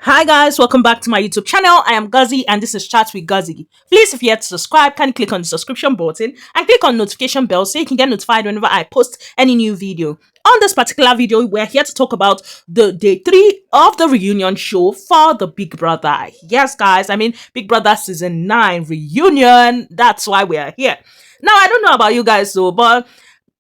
Hi guys, welcome back to my YouTube channel. I am Guzzy and this is Chat with Guzzy. Please, if you yet to subscribe, kindly click on the subscription button and click on notification bell so you can get notified whenever I post any new video. On this particular video, we're here to talk about the day 3 of the reunion show for the Big Brother. Yes, guys, Big Brother season 9 reunion. That's why we are here. Now, I don't know about you guys though, but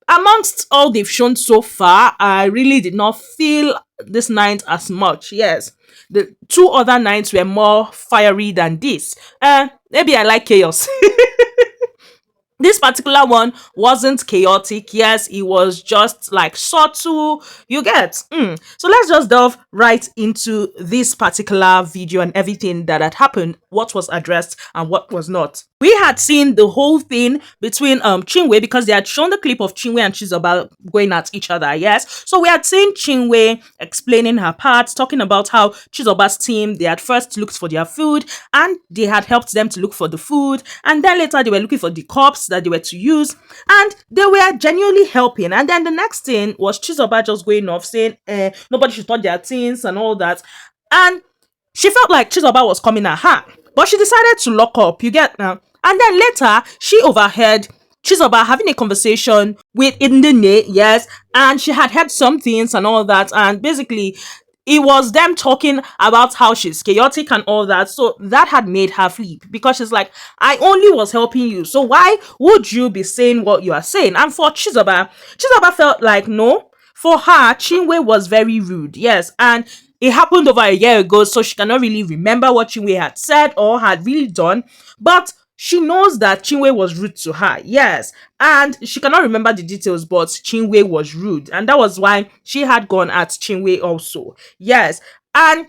amongst all they've shown so far, I really did not feel this night as much. Yes, the two other nights were more fiery than this. Maybe I like chaos. This particular one wasn't chaotic. Yes, it was just like subtle. You get. So let's just delve right into this particular video and everything that had happened, what was addressed and what was not. We had seen the whole thing between Chinwe, because they had shown the clip of Chinwe and Chisoba going at each other. Yes, so we had seen Chinwe explaining her part, talking about how Chisoba's team, they had first looked for their food and they had helped them to look for the food, and then later they were looking for the cups that they were to use, and they were genuinely helping. And then the next thing was Chisoba just going off saying nobody should touch their things and all that, and she felt like Chisoba was coming at her, but she decided to lock up. You get now. And then later, she overheard Chisoba having a conversation with Ndinne, yes, and she had heard some things and all that, and basically, it was them talking about how she's chaotic and all that, so that had made her flip, because she's like, I only was helping you, so why would you be saying what you are saying? And for Chisoba felt like, no, for her, Chinwe was very rude, yes, and it happened over a year ago, so she cannot really remember what Chinwe had said or had really done, but she knows that Chinwe was rude to her, yes, and she cannot remember the details, but Chinwe was rude, and that was why she had gone at Chinwe also, yes, and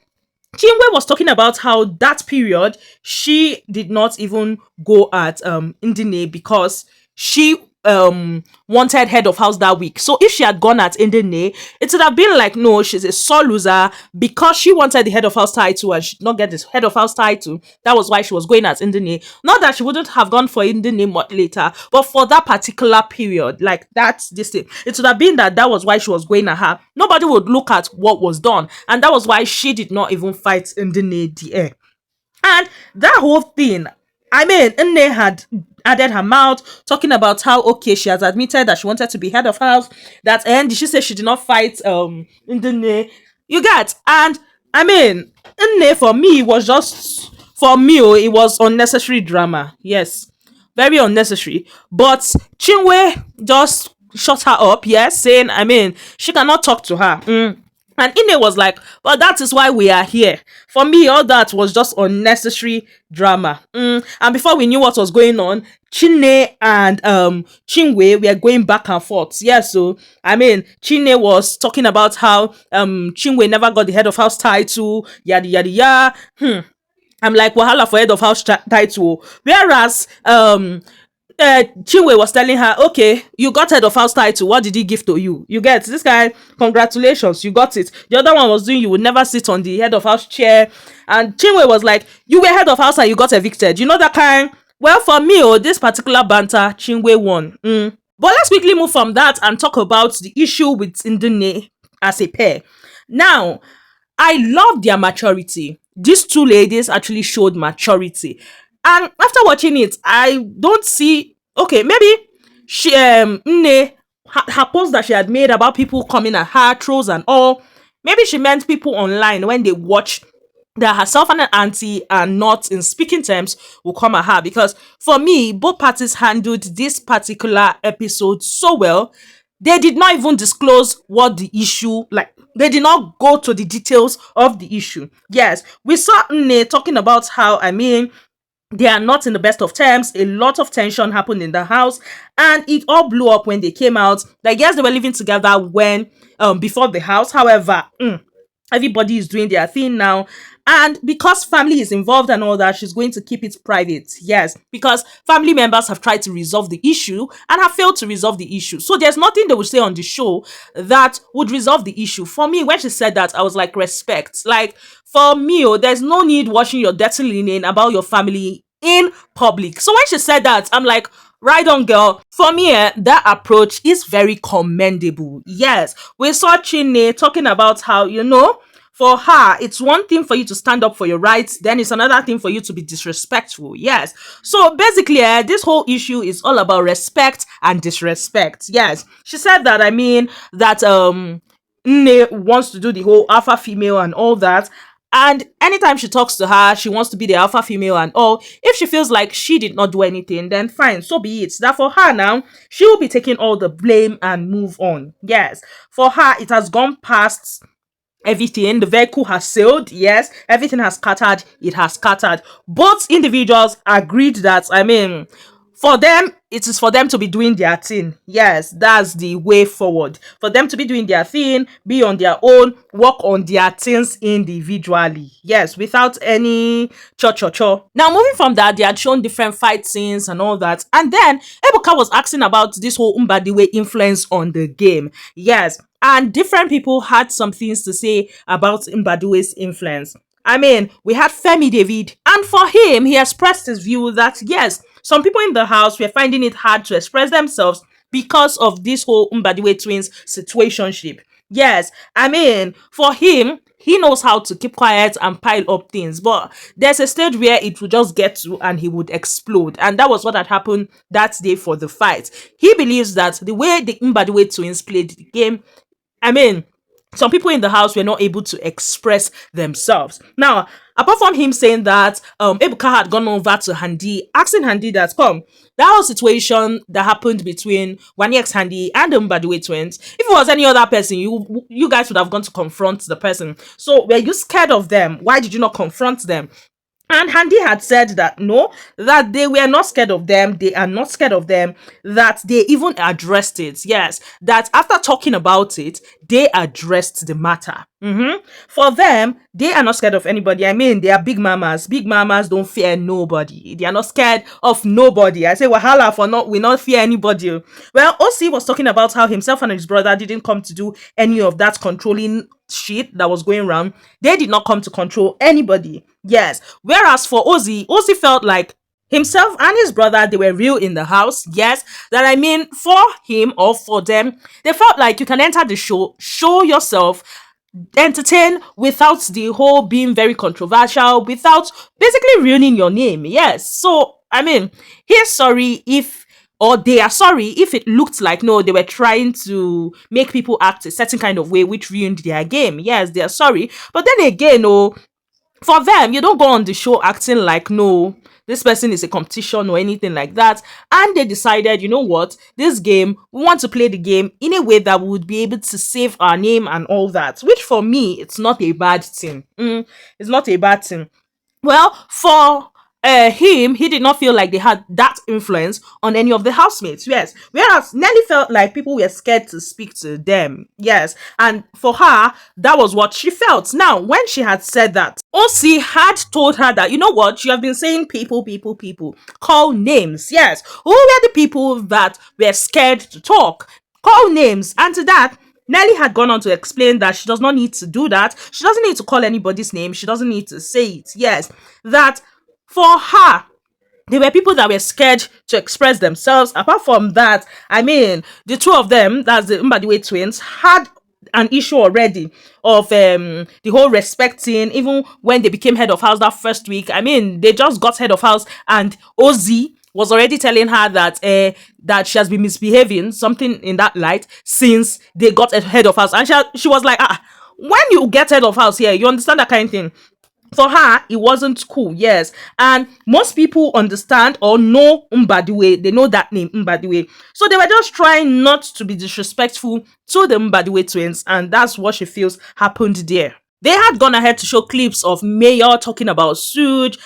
Chinwe was talking about how that period she did not even go at Ndinne because she wanted head of house that week. So if she had gone at Ndinne, it would have been like, no, she's a sore loser because she wanted the head of house title and she did not get this head of house title. That was why she was going at Ndinne. Not that she wouldn't have gone for Ndinne much later, but for that particular period, like that's this thing, it would have been that was why she was going at her. Nobody would look at what was done, and that was why she did not even fight Ndinne the air. And that whole thing, Nne had added her mouth, talking about how, okay, she has admitted that she wanted to be head of house, that, and she said she did not fight Ndinne. You get? And Nne, for me, was just, for me, it was unnecessary drama. Yes, very unnecessary. But Chinwe just shut her up, yes, saying, she cannot talk to her. And Ine was like, well, that is why we are here. For me, all that was just unnecessary drama. And before we knew what was going on, Chinne and Chinwe were going back and forth. Yeah, so, Chinne was talking about how Chinwe never got the head of house title, yada, yada, yada. I'm like, wahala for head of house title. Whereas, Chinwe was telling her, okay, you got head of house title, what did he give to you? You get this guy, congratulations, you got it. The other one was doing, you would never sit on the head of house chair, and Chinwe was like, you were head of house and you got evicted, you know that kind. Well, for me, this particular banter, Chinwe won. But let's quickly move from that and talk about the issue with Ndinne as a pair. Now, I love their maturity. These two ladies actually showed maturity. And after watching it, I don't see, okay, maybe she, Nne, her post that she had made about people coming at her, trolls and all, maybe she meant people online when they watch that herself and her auntie are not in speaking terms will come at her. Because for me, both parties handled this particular episode so well. They did not even disclose what the issue, like, they did not go to the details of the issue. Yes, we saw Nne talking about how, they are not in the best of terms. A lot of tension happened in the house, and it all blew up when they came out. Like, yes, they were living together when before the house. However, everybody is doing their thing now, and because family is involved and all that, she's going to keep it private. Yes, because family members have tried to resolve the issue and have failed to resolve the issue. So there's nothing they would say on the show that would resolve the issue. For me, when she said that, I was like, respect. Like, for me, there's no need washing your dirty linen about your family in public. So when she said that, I'm like, right on, girl. For me, that approach is very commendable. Yes, we saw Chinne talking about how, For her, it's one thing for you to stand up for your rights, then it's another thing for you to be disrespectful. Yes. So basically, this whole issue is all about respect and disrespect. Yes. She said that, that Ndinne wants to do the whole alpha female and all that. And anytime she talks to her, she wants to be the alpha female and all. If she feels like she did not do anything, then fine, so be it. That for her now, she will be taking all the blame and move on. Yes. For her, it has gone past everything. The vehicle has sailed. Yes, everything has scattered. It has scattered. Both individuals agreed that, for them, it is for them to be doing their thing. Yes, that's the way forward. For them to be doing their thing, be on their own, work on their things individually. Yes, without any cho. Now, moving from that, they had shown different fight scenes and all that. And then Ebuka was asking about this whole Mbadiwe influence on the game. Yes, and different people had some things to say about Mbadiwe's influence. We had Femi David, and for him, he expressed his view that yes, some people in the house were finding it hard to express themselves because of this whole Mbadiwe twins situationship. Yes, for him, he knows how to keep quiet and pile up things, but there's a stage where it would just get to and he would explode. And that was what had happened that day for the fight. He believes that the way the Mbadiwe twins played the game, some people in the house were not able to express themselves. Now, apart from him saying that Ebuka had gone over to Handi, asking Handi that, that whole situation that happened between Wani X Handi and the Mbadiwe twins, if it was any other person, you guys would have gone to confront the person. So were you scared of them? Why did you not confront them? And Handi had said that no, that they were not scared of them. They are not scared of them. That they even addressed it. Yes, that after talking about it, they addressed the matter. For them, they are not scared of anybody. They are big mamas. Big mamas don't fear nobody. They are not scared of nobody. I say wahala for we not fear anybody. Well, OC was talking about how himself and his brother didn't come to do any of that controlling shit that was going around. They did not come to control anybody. Yes. Whereas for Ozzy felt like himself and his brother, they were real in the house. Yes. That for him or for them, they felt like you can enter the show yourself, entertain without the whole being very controversial, without basically ruining your name. Yes. So, he's sorry if, or they are sorry if it looked like, no, they were trying to make people act a certain kind of way which ruined their game. Yes, they are sorry. But then again, for them, you don't go on the show acting like, no, this person is a competition or anything like that. And they decided, you know what, this game, we want to play the game in a way that we would be able to save our name and all that. Which for me, it's not a bad thing. It's not a bad thing. Well, for him, he did not feel like they had that influence on any of the housemates. Yes. Whereas Nelly felt like people were scared to speak to them. Yes. And for her, that was what she felt. Now, when she had said that, OC had told her that, you know what, you have been saying people. Call names. Yes. Who were the people that were scared to talk? Call names. And to that, Nelly had gone on to explain that she does not need to do that. She doesn't need to call anybody's name. She doesn't need to say it. Yes. That for her, there were people that were scared to express themselves. Apart from that, the two of them, that's the Mbadiwe twins, had an issue already of the whole respecting. Even when they became head of house that first week, they just got head of house, and Ozzy was already telling her that that she has been misbehaving, something in that light, since they got a head of house. And she was like, when you get head of house here, you understand that kind of thing. For her, it wasn't cool, yes. And most people understand or know Mbadiwe. They know that name, Mbadiwe. So they were just trying not to be disrespectful to the Mbadiwe twins. And that's what she feels happened there. They had gone ahead to show clips of Mayor talking about Suge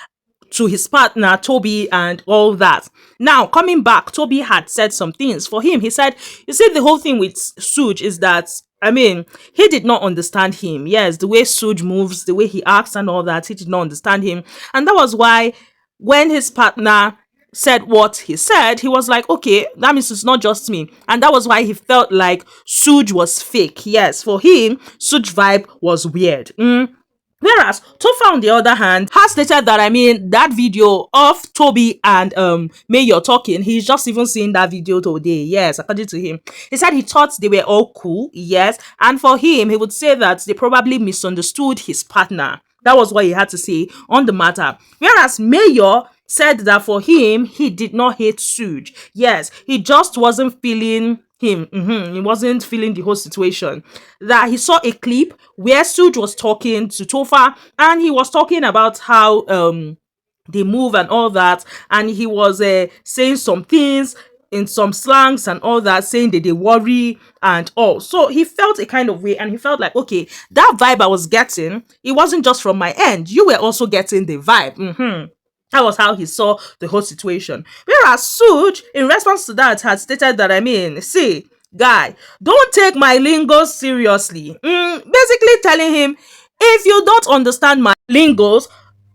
to his partner, Toby, and all that. Now, coming back, Toby had said some things. For him, he said, you see, the whole thing with Suge is that, he did not understand him. Yes, the way Suge moves, the way he acts and all that, he did not understand him. And that was why when his partner said what he said, he was like, okay, that means it's not just me. And that was why he felt like Suge was fake. Yes, for him, Suge vibe was weird. Whereas Tofa, on the other hand, has stated that that video of Toby and Mayor talking, he's just even seen that video today. Yes, according to him, he said he thought they were all cool. Yes, and for him, he would say that they probably misunderstood his partner. That was what he had to say on the matter. Whereas Mayor said that for him, he did not hate Suge. Yes, he just wasn't feeling him. He wasn't feeling the whole situation. That he saw a clip where Suge was talking to Tofa, and he was talking about how they move and all that, and he was saying some things in some slangs and all that, saying that they worry and all. So he felt a kind of way, and he felt like, okay, that vibe I was getting, it wasn't just from my end. You were also getting the vibe. That was how he saw the whole situation. Whereas Suge, in response to that, had stated that, see, guy, don't take my lingo seriously. Basically telling him, if you don't understand my lingos,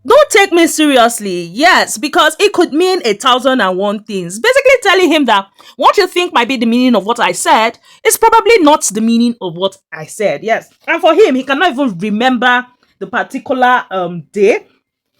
don't take me seriously. Yes, because it could mean 1,001 things. Basically telling him that what you think might be the meaning of what I said is probably not the meaning of what I said. Yes. And for him, he cannot even remember the particular day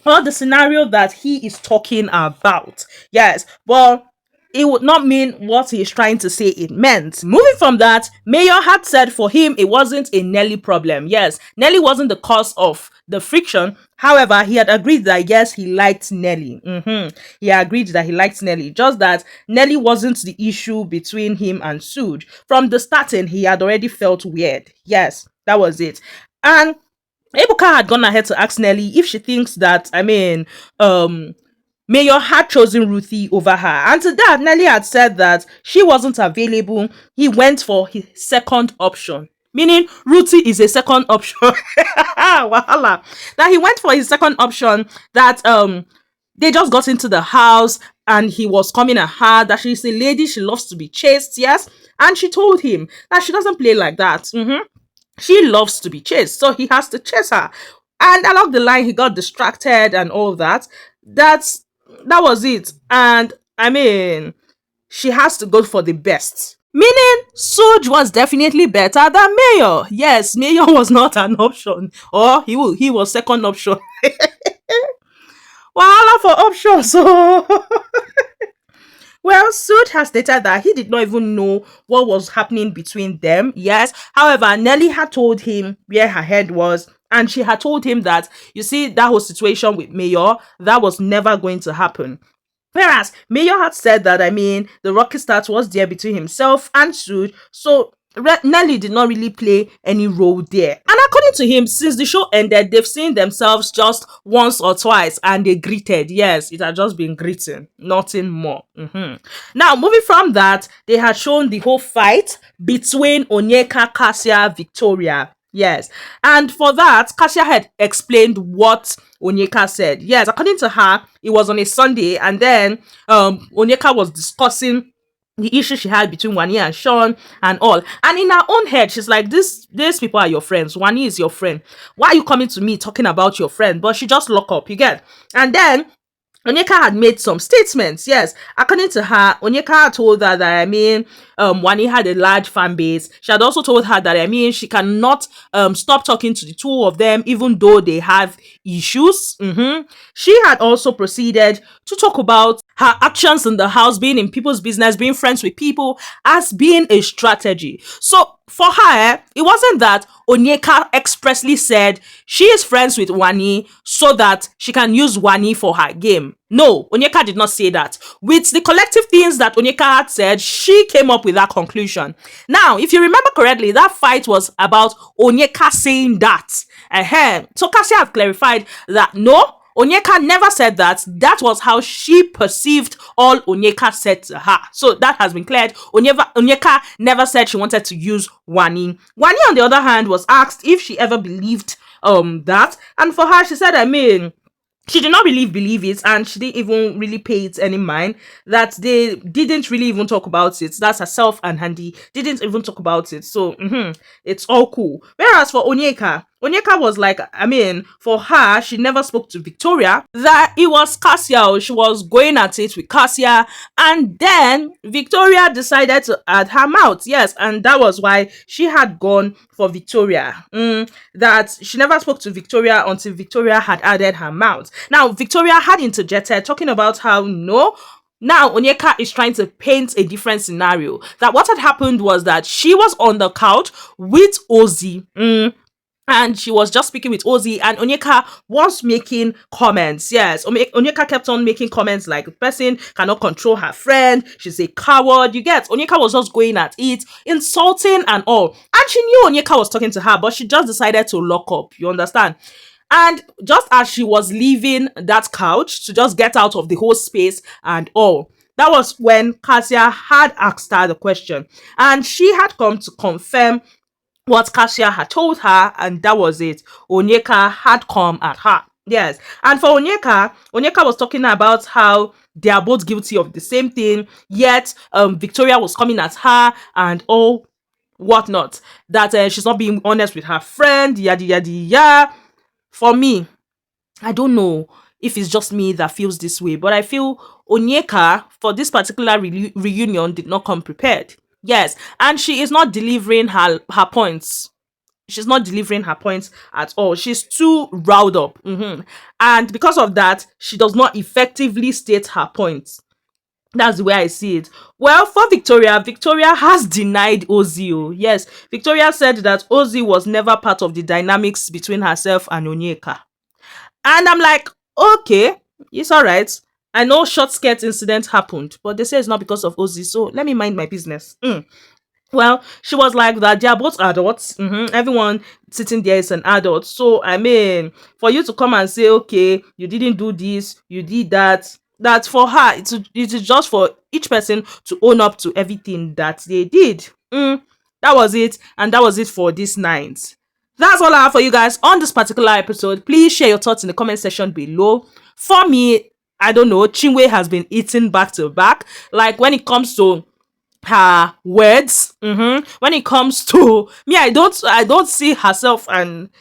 or the scenario that he is talking about. Yes, but it would not mean what he's trying to say it meant. Moving from that, Mayor had said for him it wasn't a Nelly problem. Yes, Nelly wasn't the cause of the friction. However, he had agreed that yes, he liked Nelly. He agreed that he liked Nelly. Just that Nelly wasn't the issue between him and Suge. From the starting, he had already felt weird. Yes, that was it. And Ebuka had gone ahead to ask Nelly if she thinks that, Mayor had chosen Ruthee over her. And to that, Nelly had said that she wasn't available. He went for his second option. Meaning, Ruthee is a second option. Wahala. That he went for his second option, that they just got into the house and he was coming at her, that she's a lady, she loves to be chased, yes. And she told him that she doesn't play like that. She loves to be chased, so he has to chase her. And along the line, he got distracted and all that. That was it. And she has to go for the best. Meaning, Suge was definitely better than Mayor. Yes, Mayor was not an option, or he was second option. Wahala for options. So well, Suge has stated that he did not even know what was happening between them. Yes. However, Nelly had told him where her head was, and she had told him that, you see, that whole situation with Mayor, that was never going to happen. Whereas Mayor had said that, the rocky start was there between himself and Suge, so Nelly did not really play any role there. And according to him, since the show ended, they've seen themselves just once or twice and they greeted. Yes, it had just been greeting, nothing more. Now, moving from that, they had shown the whole fight between Onyeka, Cassia, Victoria. Yes. And for that, Cassia had explained what Onyeka said. Yes, according to her, it was on a Sunday, and then Onyeka was discussing the issue she had between Wani and Sean and all. And in her own head, she's like, these people are your friends. Wani is your friend. Why are you coming to me talking about your friend? But she just lock up, you get. And then Onyeka had made some statements. Yes, according to her, Onyeka told her that Wani had a large fan base. She had also told her that she cannot stop talking to the two of them even though they have issues. She had also proceeded to talk about her actions in the house, being in people's business, being friends with people, as being a strategy. So for her, it wasn't that Onyeka expressly said she is friends with Wani so that she can use Wani for her game. No, Onyeka did not say that. With the collective things that Onyeka had said, she came up with that conclusion. Now, if you remember correctly, that fight was about Onyeka saying that. So Cassia had clarified that no, Onyeka never said that. That was how she perceived all Onyeka said to her. So that has been cleared. Onyeka never said she wanted to use Wani. Wani, on the other hand, was asked if she ever believed that. And for her, she said, she did not really believe it, and she didn't even really pay it any mind, that they didn't really even talk about it. That's herself and Handy didn't even talk about it. So it's all cool. Whereas for Onyeka, Onyeka was like, I mean, for her, she never spoke to Victoria, that it was Cassia, or she was going at it with Cassia, and then Victoria decided to add her mouth. Yes, and that was why she had gone for Victoria. That she never spoke to Victoria until Victoria had added her mouth. Now, Victoria had interjected, talking about how no, now Onyeka is trying to paint a different scenario. That what had happened was that she was on the couch with Ozzy. And she was just speaking with Ozzy, and Onyeka was making comments. Yes, Onyeka kept on making comments like the person cannot control her friend, she's a coward. You get, Onyeka was just going at it, insulting and all. And she knew Onyeka was talking to her, but she just decided to lock up. You understand? And just as she was leaving that couch to just get out of the whole space and all, that was when Cassia had asked her the question. And she had come to confirm what Cassia had told her, and that was it. Onyeka had come at her. Yes. And for Onyeka was talking about how they are both guilty of the same thing, yet Victoria was coming at her and all whatnot. That she's not being honest with her friend, yada yada yada. For me, I don't know if it's just me that feels this way, but I feel Onyeka for this particular reunion did not come prepared. Yes, and she is not delivering her points. She's not delivering her points at all. She's too riled up. And because of that, she does not effectively state her points. That's the way I see it. Well, for Victoria has denied Ozzy. Oh. Yes, Victoria said that Ozzy was never part of the dynamics between herself and Onyeka. And I'm like, okay, it's all right. I know short skirt incident happened, but they say it's not because of Ozzy, so let me mind my business. Well, she was like that they are both adults. Everyone sitting there is an adult. So, I mean, for you to come and say, okay, you didn't do this, you did that, that for her, it is just for each person to own up to everything that they did. That was it. And that was it for this night. That's all I have for you guys on this particular episode. Please share your thoughts in the comment section below. For me, I don't know, Chinwe has been eating back to back. Like when it comes to her words, when it comes to me, I don't see herself and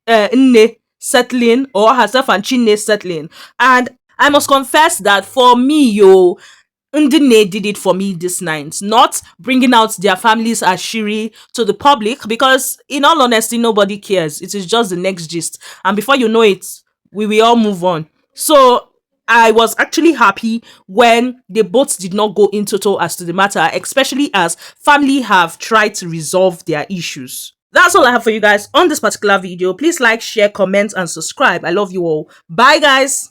Ndinne settling, or herself and Chinwe settling. And I must confess that for me, Ndinne did it for me this night, not bringing out their families ashiri to the public, because in all honesty, nobody cares. It is just the next gist, and before you know it, we will all move on. So I was actually happy when they both did not go in total as to the matter, especially as family have tried to resolve their issues. That's all I have for you guys on this particular video. Please like, share, comment, and subscribe. I love you all. Bye, guys.